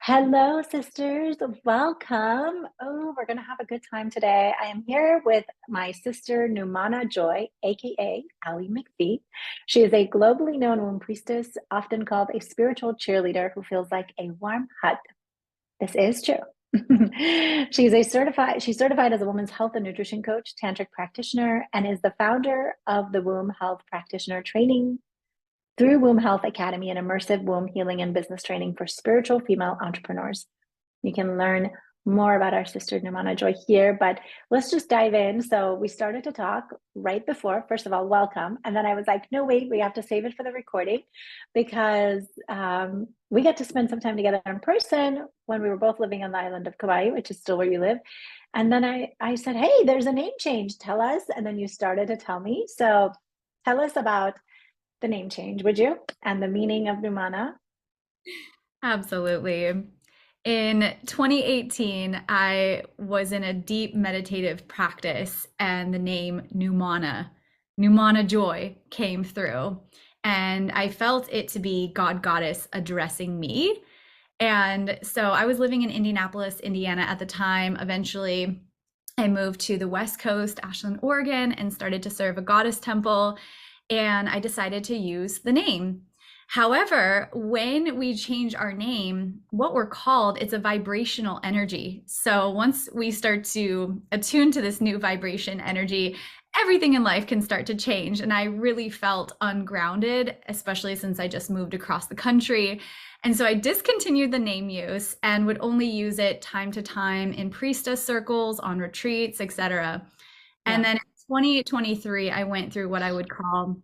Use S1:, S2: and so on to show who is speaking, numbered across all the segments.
S1: Hello, sisters. Welcome. Oh, we're going to have a good time today. I am here with my sister, Numana Joy, aka Allie McFee. She is a globally known womb priestess, often called a spiritual cheerleader who feels like a warm hug. This is true. She's certified as a women's health and nutrition coach, tantric practitioner, and is the founder of the Womb Health Practitioner Training through Womb Health Academy, an immersive womb healing and business training for spiritual female entrepreneurs. You can learn more about our sister Numana Joy here, but let's just dive in. So we started to talk right before. First of all, welcome. And then I was like, no, wait, we have to save it for the recording because we got to spend some time together in person when we were both living on the island of Kauai, which is still where you live. And then I said, hey, there's a name change. Tell us. And then you started to tell me. So tell us about the name change, would you? And the meaning of Numana.
S2: Absolutely. In 2018, I was in a deep meditative practice, and the name Numana Joy, came through. And I felt it to be God Goddess addressing me. And so I was living in Indianapolis, Indiana at the time. Eventually, I moved to the West Coast, Ashland, Oregon, and started to serve a goddess temple. And I decided to use the name. However, when we change our name, what we're called, it's a vibrational energy. So once we start to attune to this new vibration energy, everything in life can start to change. And I really felt ungrounded, especially since I just moved across the country. And so I discontinued the name use and would only use it time to time in priestess circles, on retreats, etc. And
S1: Yeah.
S2: then in 2023, I went through what I would call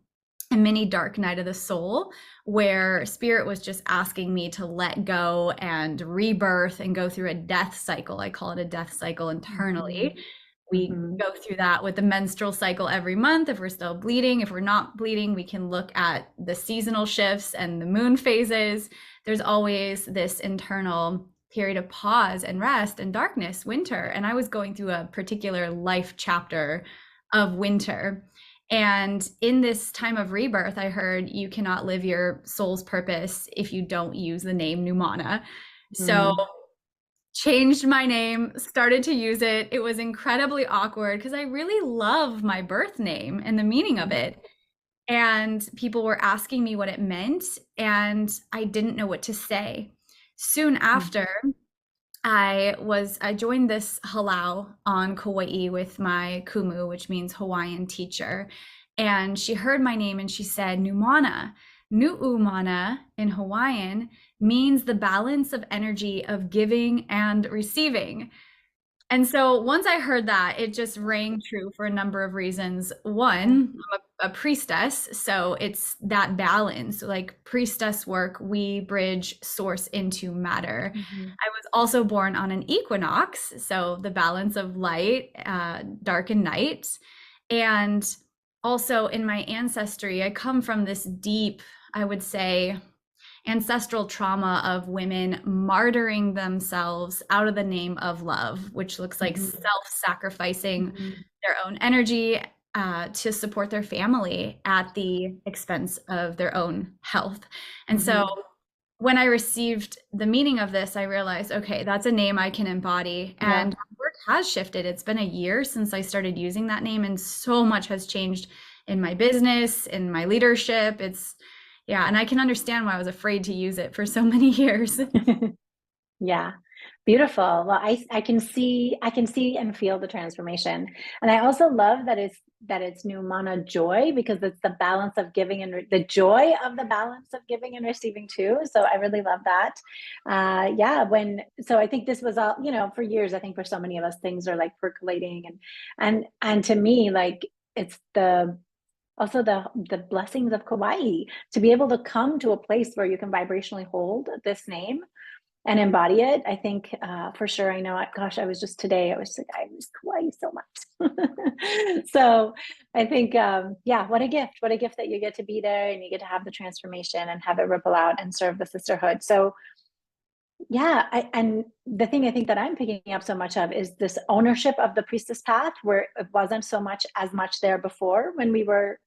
S2: a mini dark night of the soul, where spirit was just asking me to let go and rebirth and go through a death cycle. I call it a death cycle internally. We
S1: Mm-hmm.
S2: go through that with the menstrual cycle every month. If we're still bleeding, if we're not bleeding, we can look at the seasonal shifts and the moon phases. There's always this internal period of pause and rest and darkness, winter. And I was going through a particular life chapter of winter. And in this time of rebirth, I heard you cannot live your soul's purpose if you don't use the name Numana. So
S1: Mm.
S2: changed my name, started to use it. It was incredibly awkward because I really love my birth name and the meaning of it. And people were asking me what it meant, and I didn't know what to say. Soon after, I joined this halau on Kauai with my kumu, which means Hawaiian teacher. And she heard my name and she said, Numana. Nu'umana in Hawaiian means the balance of energy of giving and receiving. And so once I heard that, it just rang true for a number of reasons. One, I'm a priestess, so it's that balance. Like priestess work, we bridge source into matter.
S1: Mm-hmm.
S2: I was also born on an equinox, so the balance of light, dark, and night. And also in my ancestry, I come from this deep, I would say, ancestral trauma of women martyring themselves out of the name of love, which looks like
S1: Mm-hmm.
S2: self-sacrificing
S1: Mm-hmm.
S2: their own energy to support their family at the expense of their own health. And so
S1: Mm-hmm.
S2: when I received the meaning of this, I realized, okay, that's a name I can embody.
S1: Yeah.
S2: And my work has shifted. It's been a year since I started using that name, and so much has changed in my business, in my leadership. Yeah, and I can understand why I was afraid to use it for so many years.
S1: Yeah. Beautiful. Well, I can see and feel the transformation. And I also love that it's Numana Joy because it's the balance of giving and the joy of the balance of giving and receiving too. So I really love that. Yeah, so I think this was all, for years, I think for so many of us things are like percolating and to me like it's the blessings of Kauai to be able to come to a place where you can vibrationally hold this name and embody it. I think for sure. I know. Gosh, I was just today. I miss Kauai so much. So I think, yeah, what a gift! What a gift that you get to be there and you get to have the transformation and have it ripple out and serve the sisterhood. So yeah, and the thing I think that I'm picking up so much of is this ownership of the priestess path, where it wasn't as much there before when we were,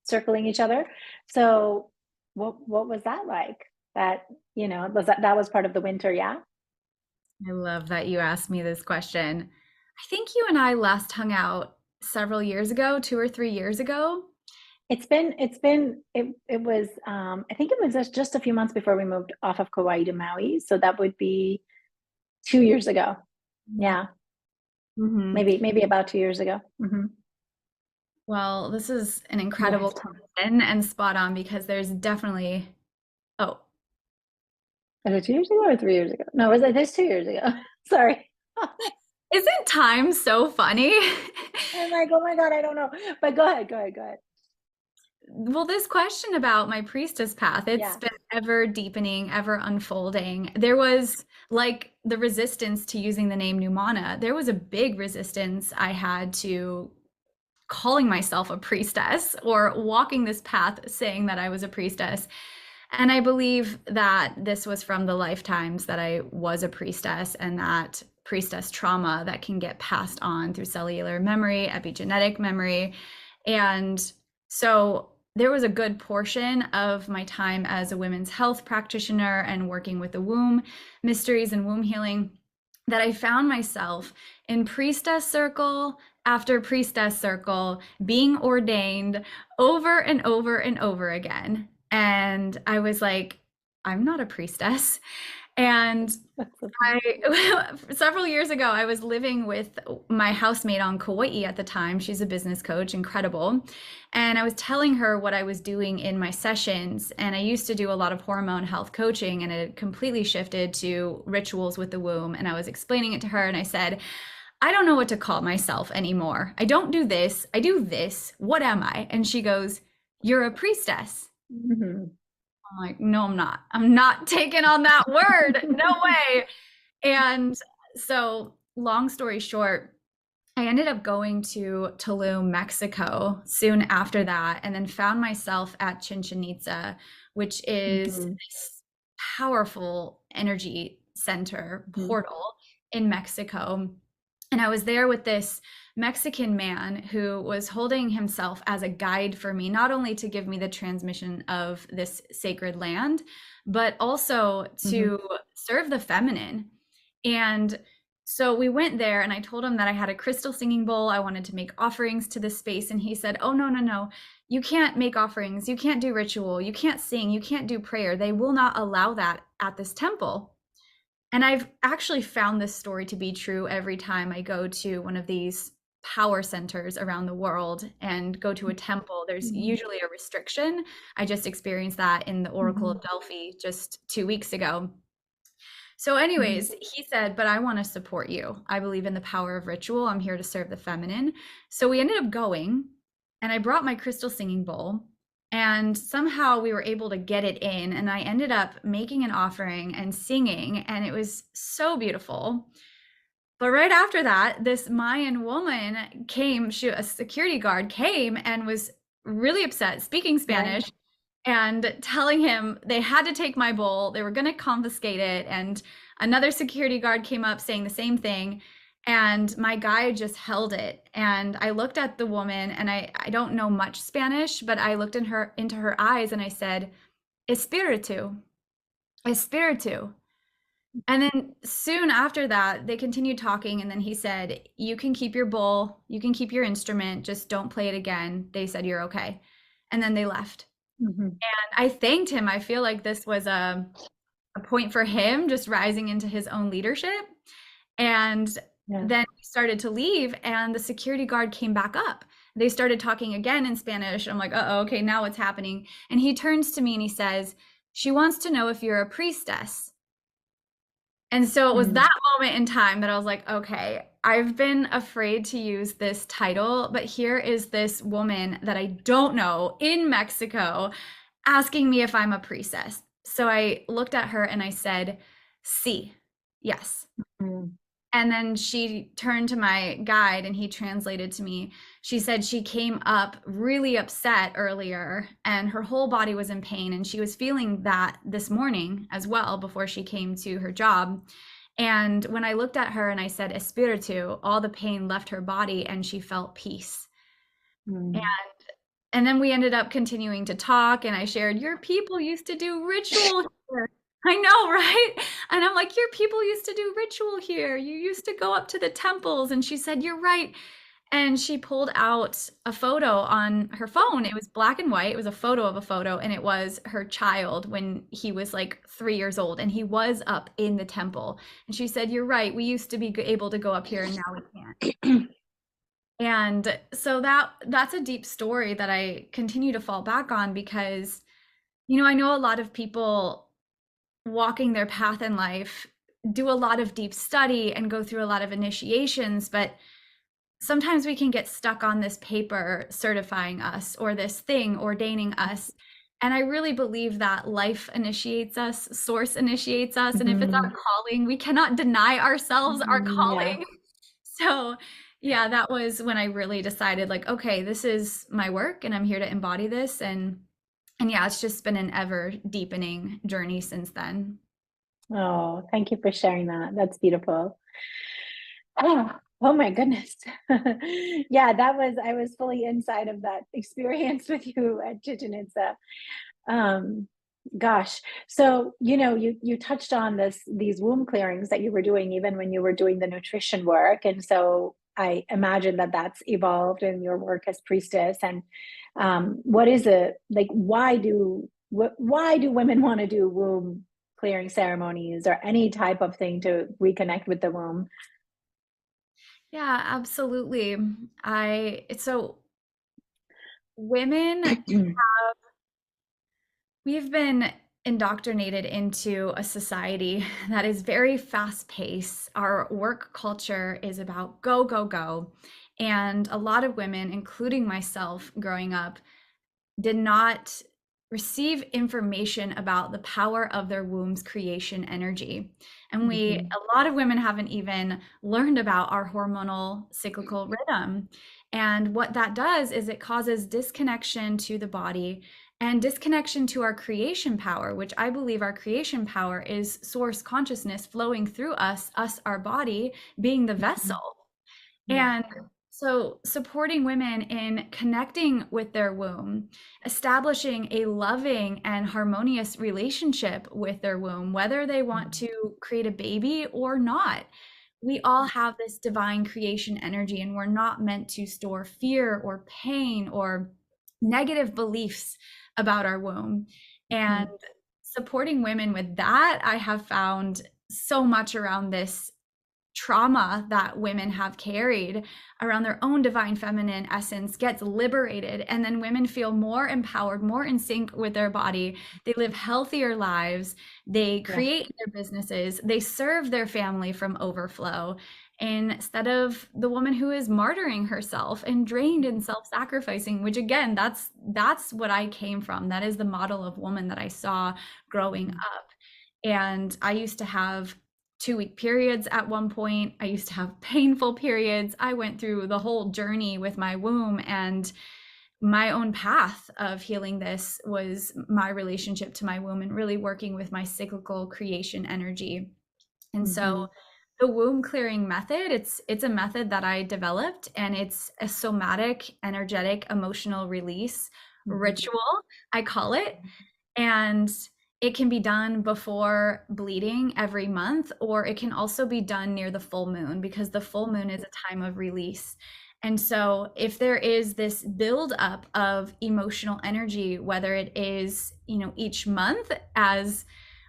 S1: circling each other. So what was that like? That, that was part of the winter, yeah?
S2: I love that you asked me this question. I think you and I last hung out several years ago, 2 or 3 years ago.
S1: It was, I think it was just a few months before we moved off of Kauai to Maui. So that would be 2 years ago. Yeah.
S2: Mm-hmm.
S1: Maybe about 2 years ago.
S2: Well, this is an incredible
S1: Lifetime.
S2: question and spot on because there's definitely, oh,
S1: Is it 2 years ago or 3 years ago? No, was it this 2 years ago? Sorry.
S2: isn't time so funny?
S1: I'm like, oh my God, I don't know. But go ahead, go ahead.
S2: Well, this question about my priestess path, it's
S1: Yeah.
S2: been ever deepening, ever unfolding. There was like the resistance to using the name Numana. There was a big resistance I had to calling myself a priestess or walking this path saying that I was a priestess. And I believe that this was from the lifetimes that I was a priestess and that priestess trauma that can get passed on through cellular memory, epigenetic memory. And so there was a good portion of my time as a women's health practitioner and working with the womb mysteries and womb healing that I found myself in priestess circle after priestess circle being ordained over and over and over again. And I was like, I'm not a priestess. And several years ago, I was living with my housemate on Kauai at the time. She's a business coach, incredible. And I was telling her what I was doing in my sessions. And I used to do a lot of hormone health coaching, and it completely shifted to rituals with the womb. And I was explaining it to her, and I said, I don't know what to call myself anymore. I don't do this. I do this. What am I? And she goes, You're a priestess.
S1: Mm-hmm.
S2: I'm like, no, I'm not. I'm not taking on that word. No way. And so, long story short, I ended up going to Tulum, Mexico soon after that, and then found myself at Chichen Itza, which is this powerful energy center portal in Mexico. And I was there with this Mexican man who was holding himself as a guide for me, not only to give me the transmission of this sacred land, but also to serve the feminine. And so we went there, and I told him that I had a crystal singing bowl. I wanted to make offerings to this space. And he said, Oh, no, no, no. You can't make offerings. You can't do ritual. You can't sing. You can't do prayer. They will not allow that at this temple. And I've actually found this story to be true every time I go to one of these power centers around the world and go to a temple. There's usually a restriction. I just experienced that in the Oracle of Delphi just 2 weeks ago. So anyways, he said, but I want to support you. I believe in the power of ritual. I'm here to serve the feminine. So we ended up going, and I brought my crystal singing bowl, and somehow we were able to get it in, and I ended up making an offering and singing, and it was so beautiful. But right after that, this Mayan woman came, a security guard came and was really upset, speaking Spanish, and telling him they had to take my bowl, they were going to confiscate it. And another security guard came up saying the same thing. And my guide just held it. And I looked at the woman, and I don't know much Spanish, but I looked into her eyes, and I said, Espiritu, Espiritu. And then soon after that, they continued talking. And then he said, You can keep your bowl, you can keep your instrument, just don't play it again. They said, You're okay. And then they left. And I thanked him. I feel like this was a point for him just rising into his own leadership. And then we started to leave, and the security guard came back up. They started talking again in Spanish. I'm like, uh-oh, okay, now what's happening? And he turns to me and he says, She wants to know if you're a priestess. And so it was that moment in time that I was like, okay, I've been afraid to use this title, but here is this woman that I don't know in Mexico asking me if I'm a priestess. So I looked at her and I said, Sí, yes. And then she turned to my guide and he translated to me. She said she came up really upset earlier and her whole body was in pain. And she was feeling that this morning as well before she came to her job. And when I looked at her and I said, Espiritu, all the pain left her body and she felt peace. And then we ended up continuing to talk, and I shared, your people used to do ritual here. I know, right? And I'm like, your people used to do ritual here. You used to go up to the temples. And she said, you're right. And she pulled out a photo on her phone. It was black and white. It was a photo of a photo, and it was her child when he was like 3 years old, and he was up in the temple. And she said, "You're right. We used to be able to go up here, and now we can't." And so that's a deep story that I continue to fall back on because, I know a lot of people walking their path in life do a lot of deep study and go through a lot of initiations, but sometimes we can get stuck on this paper certifying us or this thing ordaining us. And I really believe that life initiates us, source initiates us. And if it's our
S1: Mhm.
S2: calling, we cannot deny ourselves our
S1: Yeah.
S2: calling. So, yeah, that was when I really decided, like, okay, this is my work and I'm here to embody this. And yeah, it's just been an ever deepening journey since then.
S1: Oh, thank you for sharing that. That's beautiful. Oh, oh my goodness. Yeah, I was fully inside of that experience with you at Chichen Itza. Um, Gosh. So, you touched on these womb clearings that you were doing even when you were doing the nutrition work. And so I imagine that that's evolved in your work as priestess. And what is it like, why do women want to do womb clearing ceremonies or any type of thing to reconnect with the womb?
S2: Yeah, absolutely. So women, we've been indoctrinated into a society that is very fast paced. Our work culture is about go, go, go. And a lot of women, including myself growing up, did not receive information about the power of their womb's creation energy. And
S1: Mhm.
S2: a lot of women haven't even learned about our hormonal cyclical rhythm. And what that does is it causes disconnection to the body and disconnection to our creation power, which I believe our creation power is source consciousness flowing through us, our body being the
S1: Mhm.
S2: vessel.
S1: Yeah.
S2: And so, supporting women in connecting with their womb, establishing a loving and harmonious relationship with their womb, whether they want
S1: Mhm.
S2: to create a baby or not. We all have this divine creation energy, and we're not meant to store fear or pain or negative beliefs about our womb. And
S1: Mhm.
S2: supporting women with that, I have found so much around this trauma that women have carried around their own divine feminine essence gets liberated, and then women feel more empowered, more in sync with their body. They live healthier lives, they
S1: Yeah.
S2: create their businesses, they serve their family from overflow instead of the woman who is martyring herself and drained and self-sacrificing, which again, that's what I came from. That is the model of woman that I saw growing
S1: Mhm.
S2: up. And I used to have 2 week periods at one point. I used to have painful periods. I went through the whole journey with my womb, and my own path of healing this was my relationship to my womb and really working with my cyclical creation energy. And so
S1: Mhm.
S2: the womb clearing method, it's a method that I developed, and it's a somatic, energetic, emotional release
S1: Mhm.
S2: ritual, I call it. And it can be done before bleeding every month, or it can also be done near the full moon because the full moon is a time of release. And so, if there is this buildup of emotional energy, whether it is, each month as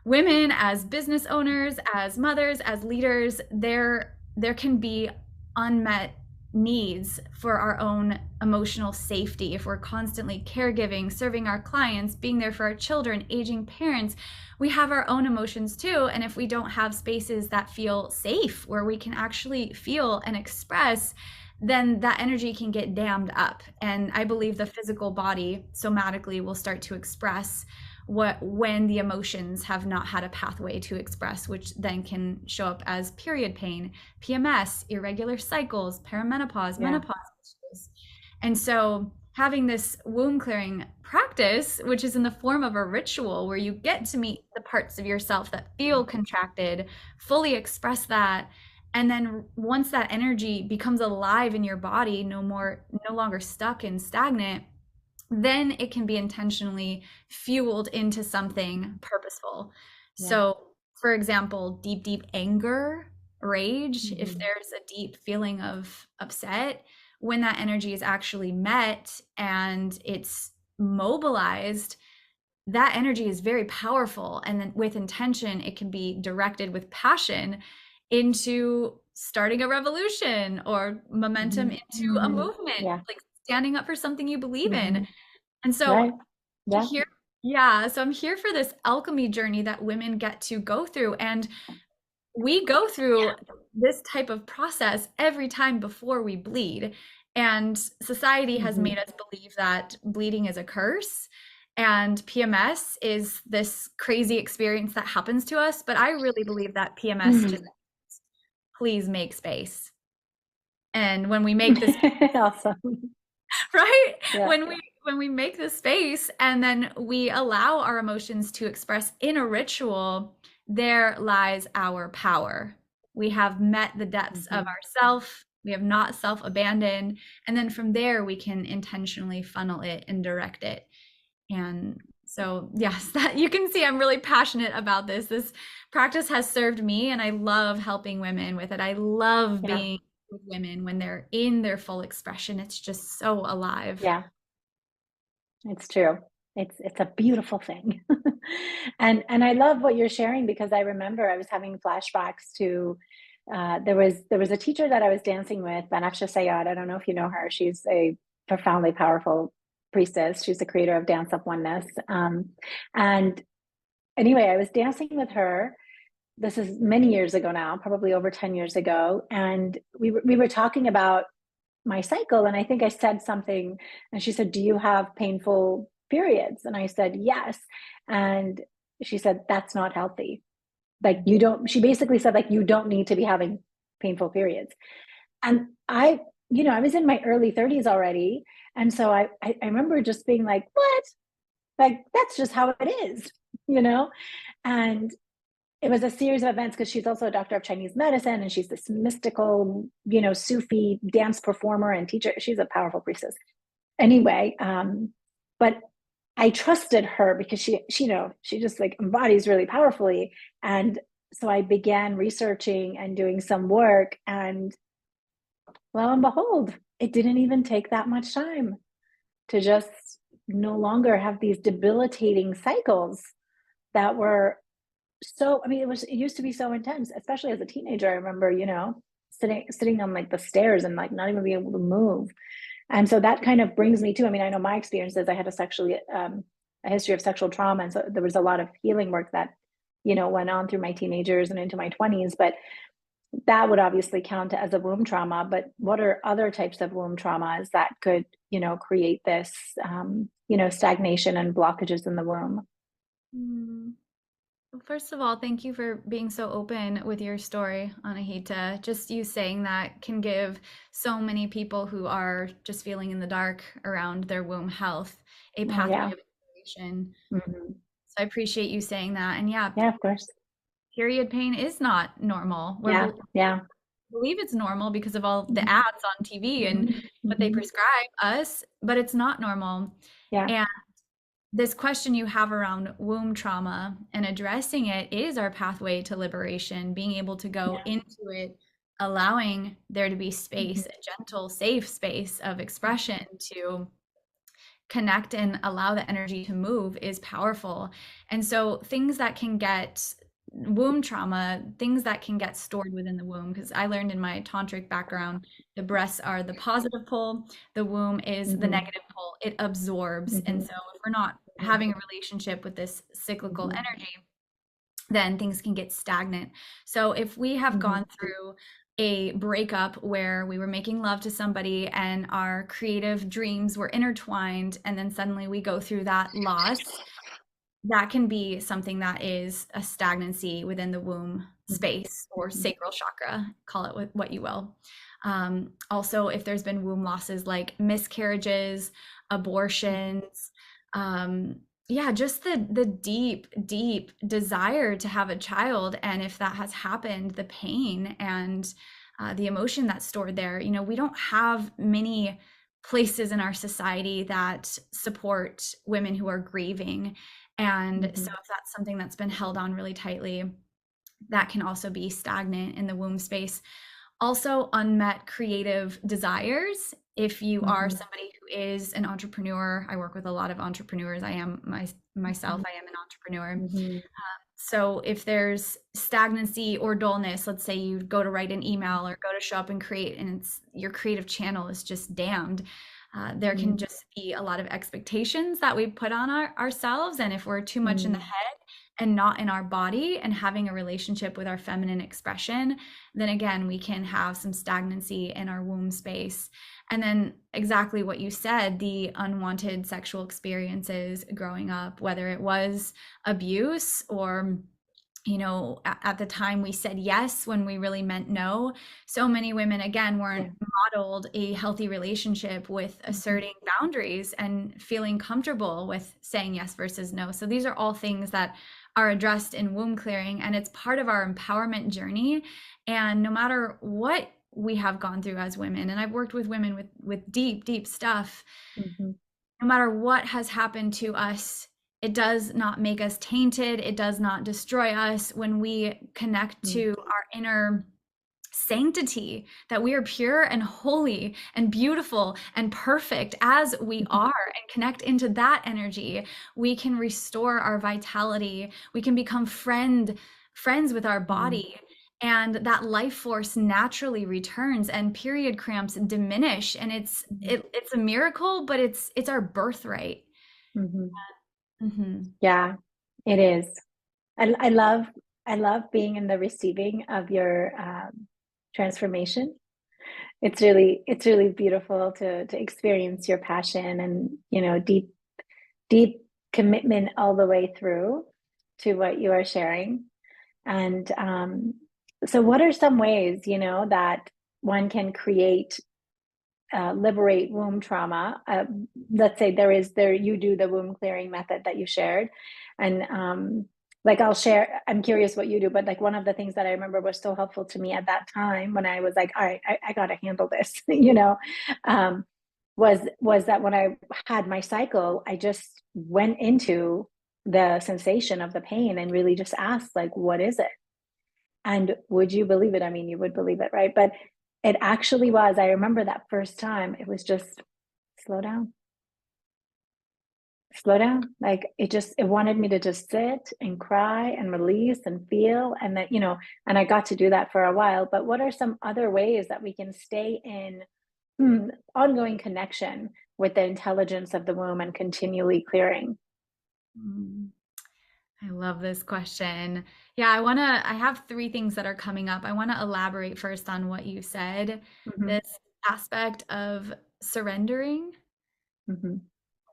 S2: women, as business owners, as mothers, as leaders, there can be unmet needs for our own emotional safety. If we're constantly caregiving, serving our clients, being there for our children, aging parents, we have our own emotions too. And if we don't have spaces that feel safe, where we can actually feel and express, then that energy can get dammed up. And I believe the physical body somatically will start to express when the emotions have not had a pathway to express, which then can show up as period pain, PMS, irregular cycles, perimenopause,
S1: Yeah.
S2: menopause issues. And so having this womb clearing practice, which is in the form of a ritual where you get to meet the parts of yourself that feel contracted, fully express that. And then once that energy becomes alive in your body, no longer stuck and stagnant, then it can be intentionally fueled into something purposeful.
S1: Yeah.
S2: So, for example, deep anger, rage, if
S1: Hmm.
S2: there's a deep feeling of upset, when that energy is actually met and it's mobilized, that energy is very powerful. And then with intention, it can be directed with passion into starting a revolution or momentum
S1: Hmm.
S2: into a
S1: Hmm.
S2: movement,
S1: Yeah.
S2: like standing up for something you believe in.
S1: Hmm.
S2: And so
S1: Right. Yeah.
S2: here, yeah, so I'm here for this alchemy journey that women get to go through. And we go through this type of process every time before we bleed. And society has
S1: Hmm.
S2: made us believe that bleeding is a curse and PMS is this crazy experience that happens to us. But I really believe that PMS just,
S1: Hmm.
S2: please make space. And when we make this,
S1: Awesome.
S2: right?
S1: Yeah.
S2: When we make this space and then we allow our emotions to express in a ritual, there lies our power. We have met the depths of
S1: Hmm.
S2: ourself. We have not self-abandoned. And then from there, we can intentionally funnel it and direct it. And so, yes, that you can see I'm really passionate about this. This practice has served me, and I love helping women with it. I love
S1: Yeah.
S2: being with women when they're in their full expression. It's just so alive.
S1: Yeah. It's true. It's a beautiful thing. And I love what you're sharing because I remember I was having flashbacks to there was a teacher that I was dancing with, Banafsha Sayad. I don't know if you know her. She's a profoundly powerful priestess. She's the creator of Dance Up Oneness. And anyway, I was dancing with her. This is many years ago now, probably over 10 years ago. And we were talking about my cycle. And I think I said something, and she said, "Do you have painful periods?" And I said, "Yes." And she said, "That's not healthy. Like, you don't," she basically said, like, "You don't need to be having painful periods." And I was in my early 30s already. And so I remember just being like, "What? Like, that's just how it is, you know? And it was a series of events because she's also a doctor of Chinese medicine and she's this mystical, Sufi dance performer and teacher. She's a powerful priestess. Anyway, but I trusted her because she just like embodies really powerfully. And so I began researching and doing some work. And lo and behold, it didn't even take that much time to just no longer have these debilitating cycles that were so, I mean, it used to be so intense, especially as a teenager. I remember, sitting on like the stairs and like not even being able to move. And so that kind of brings me to, I mean, I know my experiences. I had a history of sexual trauma, and so there was a lot of healing work that went on through my teenagers and into my 20s. But that would obviously count as a womb trauma. But what are other types of womb traumas that could create this stagnation and blockages in the womb?
S2: Mm. Well, first of all, thank you for being so open with your story, Anahita. Just you saying that can give so many people who are just feeling in the dark around their womb health a
S1: Oh
S2: pathway
S1: yeah.
S2: of inspiration.
S1: Hmm.
S2: So I appreciate you saying that. And yeah,
S1: Yeah, of course.
S2: period pain is not normal.
S1: Yeah, yeah.
S2: Believe it's normal because of all the
S1: Mhm,
S2: ads on TV and
S1: mhm,
S2: what they
S1: mhm.
S2: prescribe us, but it's not normal.
S1: Yeah.
S2: And this question you have around womb trauma and addressing it is our pathway to liberation, being able to go
S1: Yeah.
S2: into it, allowing there to be space,
S1: Mhm,
S2: a gentle, safe space of expression to connect and allow the energy to move is powerful. And so things that can get womb trauma, things that can get stored within the womb, because I learned in my tantric background, the breasts are the positive pole, the womb is the
S1: mhm,
S2: negative pole. It absorbs. And
S1: mhm,
S2: so if we're not
S1: mhm,
S2: having a relationship with this cyclical
S1: mhm,
S2: energy, then things can get stagnant. So if we have
S1: mhm.
S2: gone through a breakup where we were making love to somebody and our creative dreams were intertwined, and then suddenly we go through that loss, that can be something that is a stagnancy within the womb space or
S1: Mhm.
S2: sacral chakra, call it what you will. Also, if there's been womb losses like miscarriages, abortions, yeah, just the deep desire to have a child, and if that has happened, the pain and the emotion that's stored there. We don't have many places in our society that support women who are grieving, And so
S1: Mm-hmm.
S2: if that's something that's been held on really tightly, that can also be stagnant in the womb space. Also, unmet creative desires. If you are
S1: Mm-hmm.
S2: somebody who is an entrepreneur, I work with a lot of entrepreneurs. I am myself, I am an entrepreneur.
S1: Mm-hmm.
S2: So if there's stagnancy or dullness, let's say you go to write an email or go to show up and create, and it's your creative channel is just damned. There can just be a lot of expectations that we put on ourselves. And if we're too much in the
S1: Mm-hmm.
S2: head and not in our body and having a relationship with our feminine expression, then again, we can have some stagnancy in our womb space. And then exactly what you said, the unwanted sexual experiences growing up, whether it was abuse or at the time we said yes when we really meant no. So many women, again, weren't
S1: Yeah.
S2: modeled a healthy relationship with asserting boundaries and feeling comfortable with saying yes versus no. So these are all things that are addressed in womb clearing, and it's part of our empowerment journey. And no matter what we have gone through as women, and I've worked with women with deep stuff,
S1: Mm-hmm.
S2: no matter what has happened to us, it does not make us tainted. It does not destroy us when we connect to our inner sanctity, that we are pure and holy and beautiful and perfect as we are, and connect into that energy. We can restore our vitality. We can become friends with our body. And that life force naturally returns, and period cramps diminish. And it's a miracle, but it's our birthright.
S1: Mm-hmm.
S2: Mm-hmm.
S1: Yeah, it is. I love being in the receiving of your transformation. It's really beautiful to experience your passion and deep commitment all the way through to what you are sharing. And so, what are some ways that one can liberate womb trauma? Let's say you do the womb clearing method that you shared, and like I'll share. I'm curious what you do, but like one of the things that I remember was so helpful to me at that time when I was like, all right, I got to handle this, um, was that when I had my cycle, I just went into the sensation of the pain and really just asked, like, what is it? And would you believe it? I mean, you would believe it, right? But it actually was. I remember that first time, it was just slow down, slow down. Like it wanted me to just sit and cry and release and feel. And that, and I got to do that for a while. But what are some other ways that we can stay in ongoing connection with the intelligence of the womb and continually clearing?
S2: I love this question. Yeah, I have three things that are coming up. I want to elaborate first on what you said,
S1: Mm-hmm.
S2: this aspect of surrendering.
S1: Mm-hmm.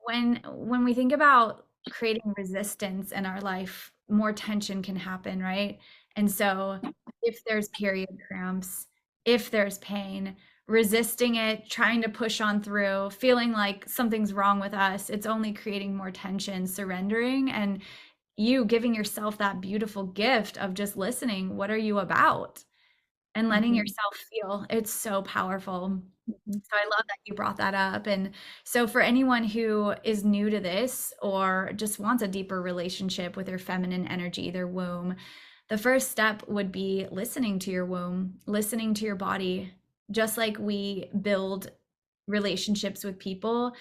S2: When we think about creating resistance in our life, more tension can happen, right? And so if there's period cramps, if there's pain, resisting it, trying to push on through, feeling like something's wrong with us, it's only creating more tension. Surrendering and you giving yourself that beautiful gift of just listening, what are you about? And letting
S1: Mm-hmm.
S2: yourself feel. It's so powerful.
S1: Mm-hmm.
S2: So I love that you brought that up. And so for anyone who is new to this or just wants a deeper relationship with their feminine energy, their womb, the first step would be listening to your womb, listening to your body. Just like we build relationships with people,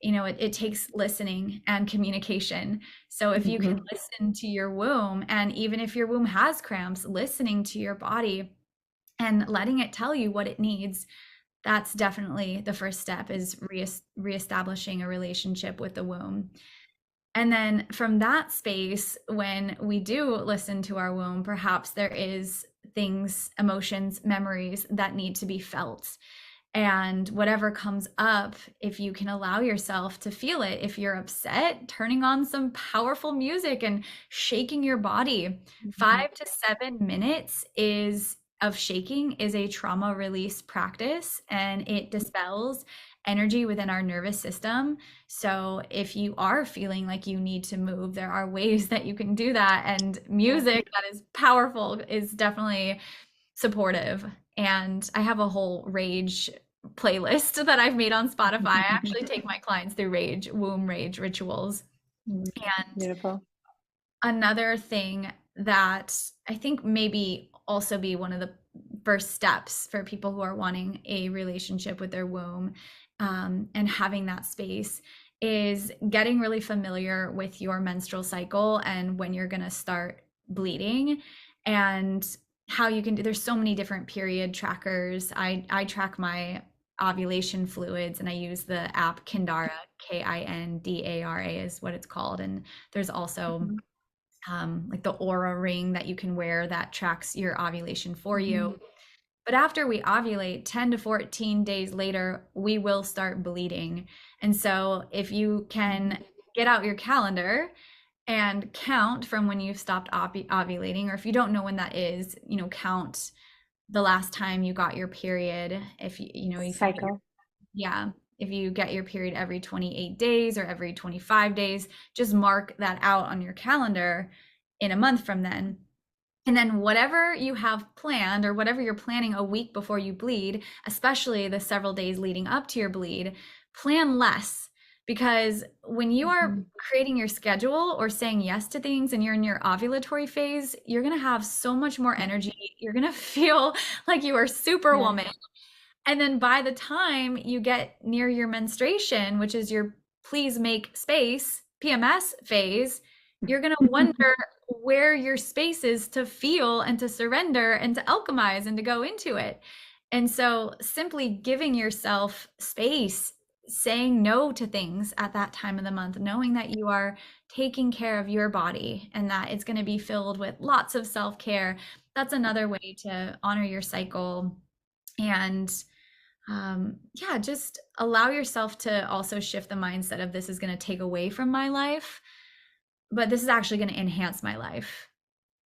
S2: it takes listening and communication. So if you can
S1: Mm-hmm.
S2: listen to your womb, and even if your womb has cramps, listening to your body and letting it tell you what it needs, that's definitely the first step, is reestablishing a relationship with the womb. And then from that space, when we do listen to our womb, perhaps there is things, emotions, memories that need to be felt. And whatever comes up, if you can allow yourself to feel it, if you're upset, turning on some powerful music and shaking your body.
S1: Mm-hmm.
S2: 5 to 7 minutes of shaking is a trauma release practice, and it dispels energy within our nervous system. So if you are feeling like you need to move, there are ways that you can do that. And
S1: Yeah.
S2: music that is powerful is definitely supportive. And I have a whole rage playlist that I've made on Spotify. I actually take my clients through womb rage rituals. And
S1: Beautiful.
S2: another thing that I think maybe also be one of the first steps for people who are wanting a relationship with their womb, and having that space, is getting really familiar with your menstrual cycle and when you're going to start bleeding, and how you can do. There's so many different period trackers. I track my ovulation fluids, and I use the app Kindara, Kindara is what it's called. And there's also like the aura ring that you can wear that tracks your ovulation for you. But after we ovulate, 10 to 14 days later, we will start bleeding. And so if you can get out your calendar and count from when you've stopped ovulating, or if you don't know when that is, count the last time you got your period. If
S1: Cycle.
S2: yeah, if you get your period every 28 days or every 25 days, just mark that out on your calendar in a month from then. And then whatever you have planned, or whatever you're planning a week before you bleed, especially the several days leading up to your bleed, plan less. Because when you are creating your schedule or saying yes to things and you're in your ovulatory phase, you're going to have so much more energy. You're going to feel like you are superwoman. And then by the time you get near your menstruation, which is your please make space, PMS phase, you're going to wonder where your space is to feel and to surrender and to alchemize and to go into it. And so simply giving yourself space, saying no to things at that time of the month, knowing that you are taking care of your body and that it's going to be filled with lots of self-care. That's another way to honor your cycle. And just allow yourself to also shift the mindset of, this is going to take away from my life, but this is actually going to enhance my life.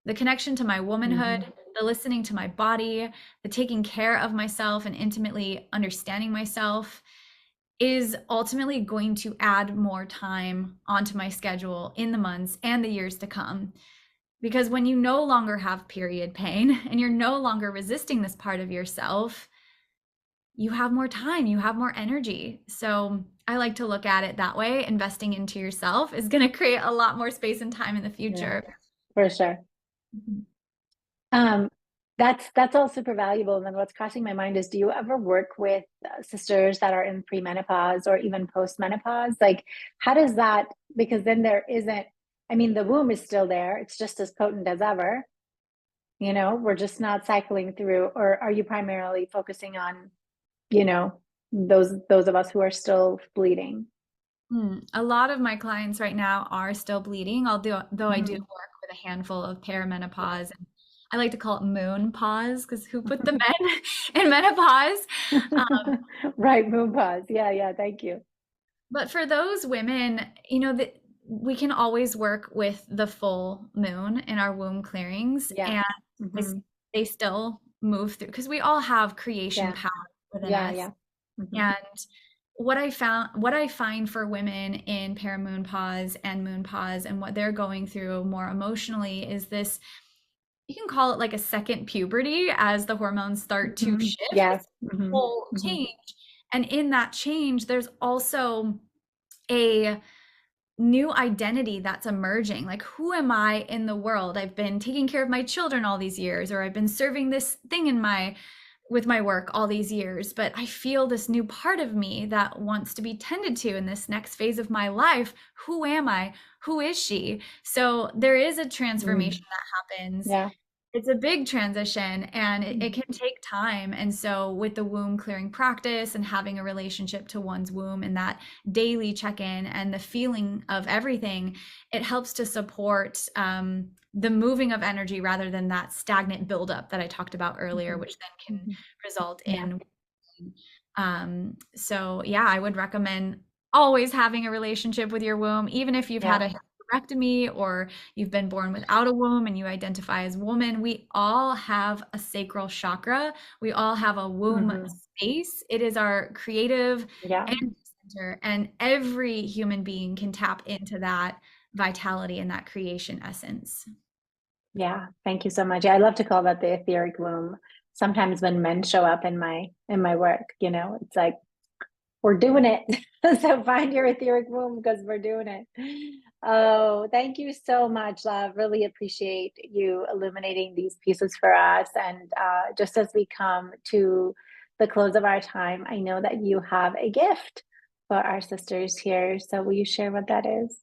S2: The connection to my womanhood, the listening to my body, the taking care of myself and intimately understanding myself is ultimately going to add more time onto my schedule in the months and the years to come. Because when you no longer have period pain and you're no longer resisting this part of yourself, you have more time, you have more energy. So I like to look at it that way. Investing into yourself is going to create a lot more space and time in the future.
S1: Yeah, for sure. That's all super valuable. And then what's crossing my mind is, do you ever work with sisters that are in premenopause or even postmenopause? Like, how does that, because then there isn't, I mean, the womb is still there. It's just as potent as ever. We're just not cycling through. Or are you primarily focusing on, those of us who are still bleeding?
S2: A lot of my clients right now are still bleeding, though I do work with a handful of perimenopause. And I like to call it moon pause, because who put the men in menopause?
S1: Right, moon pause. Yeah, thank you.
S2: But for those women, that we can always work with the full moon in our womb clearings, and they still move through, because we all have creation power within us. And what I find for women in paramoon pause and moon pause, and what they're going through more emotionally, is this, you can call it like a second puberty, as the hormones start to shift.
S1: Yes.
S2: Whole change. And in that change, there's also a new identity that's emerging. Like, who am I in the world? I've been taking care of my children all these years, or I've been serving this thing with my work all these years, but I feel this new part of me that wants to be tended to in this next phase of my life. Who am I? Who is she? So there is a transformation that happens.
S1: Yeah.
S2: It's a big transition, and it can take time. And so with the womb clearing practice and having a relationship to one's womb and that daily check-in and the feeling of everything, it helps to support the moving of energy rather than that stagnant buildup that I talked about earlier, which then can result in. So yeah, I would recommend always having a relationship with your womb, even if you've had a hysterectomy or you've been born without a womb and you identify as woman. We all have a sacral chakra. We all have a womb space. It is our creative energy center, and every human being can tap into that vitality and that creation essence.
S1: Yeah, thank you so much. I love to call that the etheric womb. Sometimes when men show up in my work, it's like we're doing it. So find your etheric womb because we're doing it. Oh, thank you so much, love. Really appreciate you illuminating these pieces for us. And just as we come to the close of our time, I know that you have a gift for our sisters here. So will you share what that is?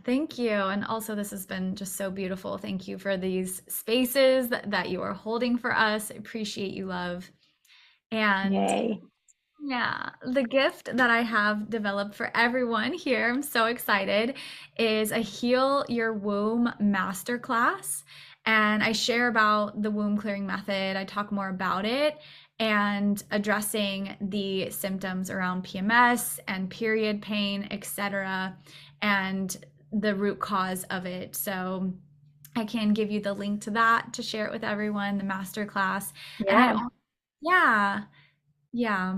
S2: Thank you. And also, this has been just so beautiful. Thank you for these spaces that you are holding for us. I appreciate you, love. And
S1: Yay.
S2: yeah, the gift that I have developed for everyone here, I'm so excited, is a Heal Your Womb masterclass. And I share about the womb clearing method. I talk more about it and addressing the symptoms around PMS and period pain, etc., and the root cause of it. So I can give you the link to that to share it with everyone, the masterclass. And
S1: Yeah.
S2: yeah, yeah.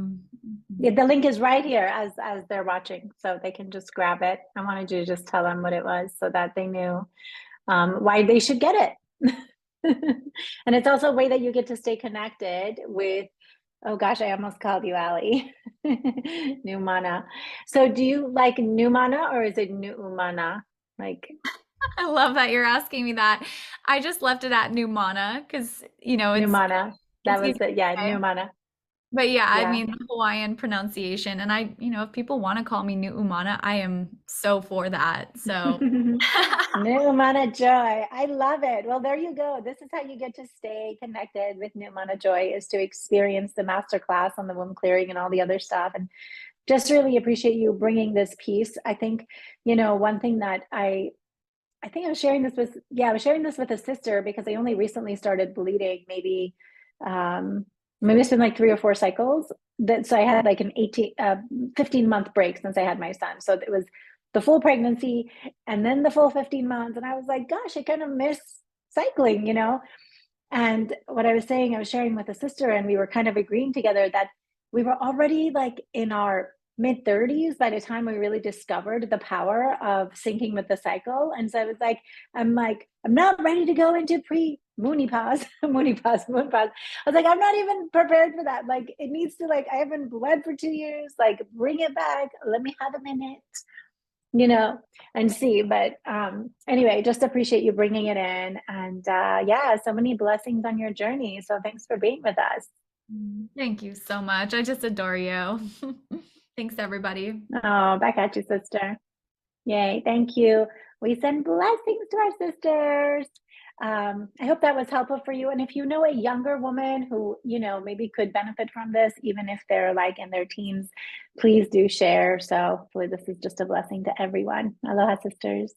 S1: Yeah, the link is right here as they're watching, so they can just grab it. I wanted you to just tell them what it was so that they knew why they should get it. And it's also a way that you get to stay connected with, oh gosh, I almost called you Allie. Numana. So do you like Numana or is it Numana? Like
S2: I love that you're asking me that. I just left it at Numana because,
S1: Numana.
S2: it's
S1: That
S2: easy
S1: was
S2: to
S1: it. Yeah,
S2: say.
S1: Numana.
S2: But yeah, I
S1: Yeah.
S2: mean the Hawaiian pronunciation. And if people want to call me Nu'umana, I am so for that. So
S1: Numana Joy. I love it. Well, there you go. This is how you get to stay connected with Numana Joy is to experience the masterclass on the womb clearing and all the other stuff. And just really appreciate you bringing this piece. I think, one thing that I think I was sharing this with, yeah, I was sharing this with a sister because I only recently started bleeding, maybe it's been like 3 or 4 cycles. So I had like an 15-month break since I had my son. So it was the full pregnancy and then the full 15 months. And I was like, gosh, I kind of miss cycling. And what I was saying, I was sharing with a sister, and we were kind of agreeing together that we were already like in our mid 30s by the time we really discovered the power of syncing with the cycle. And so I was like, I'm not ready to go into pre moony pause, moony pause, moon pause. I was like, I'm not even prepared for that. Like, it needs to, like, I haven't bled for 2 years. Like, bring it back. Let me have a minute, you know, and see. But anyway, just appreciate you bringing it in. And yeah, so many blessings on your journey. So thanks for being with us.
S2: thank you so much. I just adore you. Thanks, everybody.
S1: Oh, back at you, sister. Yay, thank you. We send blessings to our sisters. I hope that was helpful for you. And if you know a younger woman who, maybe could benefit from this, even if they're like in their teens, please do share. So hopefully this is just a blessing to everyone. Aloha, sisters.